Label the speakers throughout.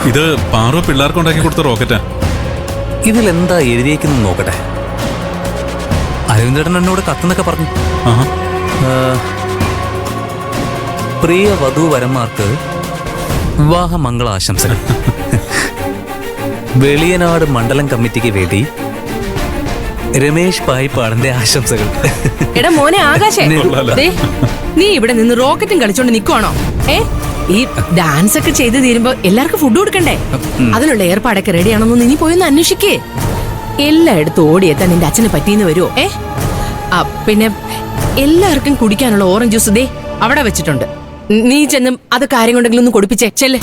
Speaker 1: ഇത് പാറു പിള്ളേർക്ക് ഉണ്ടാക്കി കൊടുത്ത റോക്കറ്റാ.
Speaker 2: ഇതിലെന്താ എഴുതിയേക്കുന്നു നോക്കട്ടെ. അരവിന്ദേട്ടൻ എന്നോട് കത്തെന്നൊക്കെ പറഞ്ഞു. പ്രിയ വധൂവരന്മാർക്ക് വിവാഹ മംഗളാശംസകൾ. വെളിയനാട് മണ്ഡലം കമ്മിറ്റിക്ക് വേണ്ടി രമേശ് പായിപ്പാടന്റെ ആശംസകൾ.
Speaker 3: എടാ മോനെ ആകാശേ, നീ ഇവിടെ നിന്ന് റോക്കറ്റും കളിച്ചോണ്ട് നിക്കുവാണോ? ഈ ഡാൻസ് ഒക്കെ ചെയ്ത് തീരുമ്പോ എല്ലാവർക്കും ഫുഡ് കൊടുക്കണ്ടേ? അതിനുള്ള ഏർപ്പാടൊക്കെ റെഡിയാണെന്ന് നീ പോയൊന്ന് അന്വേഷിക്കേ. എല്ലായിടത്തും ഓടിയെത്താൻ നിന്റെ അച്ഛന് പറ്റിയെന്ന് വരുമോ? പിന്നെ എല്ലാവർക്കും കുടിക്കാനുള്ള ഓറഞ്ച് ജ്യൂസ് ദേ അവിടെ വെച്ചിട്ടുണ്ട്. നീ ചെന്നും അത് കാര്യം കൊണ്ടെങ്കിലും ഒന്ന് കൊടുപ്പിച്ചേ. ചെല്ല്.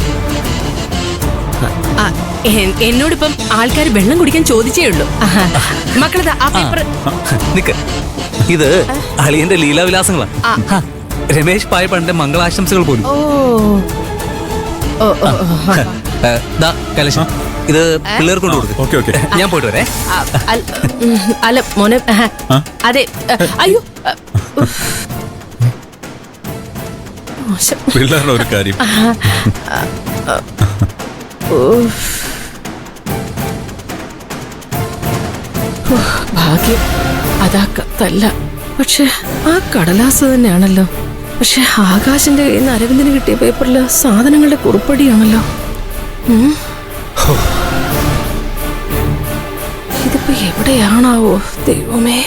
Speaker 3: എന്നോടിപ്പം ആൾക്കാർ വെള്ളം കുടിക്കാൻ ചോദിച്ചേ ഉള്ളൂ. മക്കളത് ആ പേപ്പർ
Speaker 2: നിക്ക്. ഇത് അളിയന്റെ ലീലാവിലാസങ്ങളാ. രമേശ് പായിപ്പാടന്റെ മംഗളാശംസകൾ പോലും. കലശം ഇത് പിള്ളേർ കൊണ്ട് കൊടുക്കും. ഞാൻ പോയിട്ട് വരേ.
Speaker 3: അല്ല മോനെ, അതെ. അയ്യോ,
Speaker 1: പിള്ളേരുടെ ഒരു കാര്യം.
Speaker 3: ഭാഗ്യം അതാ കത്തല്ല, പക്ഷെ ആ കടലാസ് തന്നെയാണല്ലോ. പക്ഷെ ആകാശിന്റെ കയ്യിൽ നിന്ന് അരവിന്ദിന് കിട്ടിയ പേപ്പറില് സാധനങ്ങളുടെ കുറിപ്പടിയാണല്ലോ. ഇതിപ്പോ എവിടെയാണാവോ ദൈവമേ.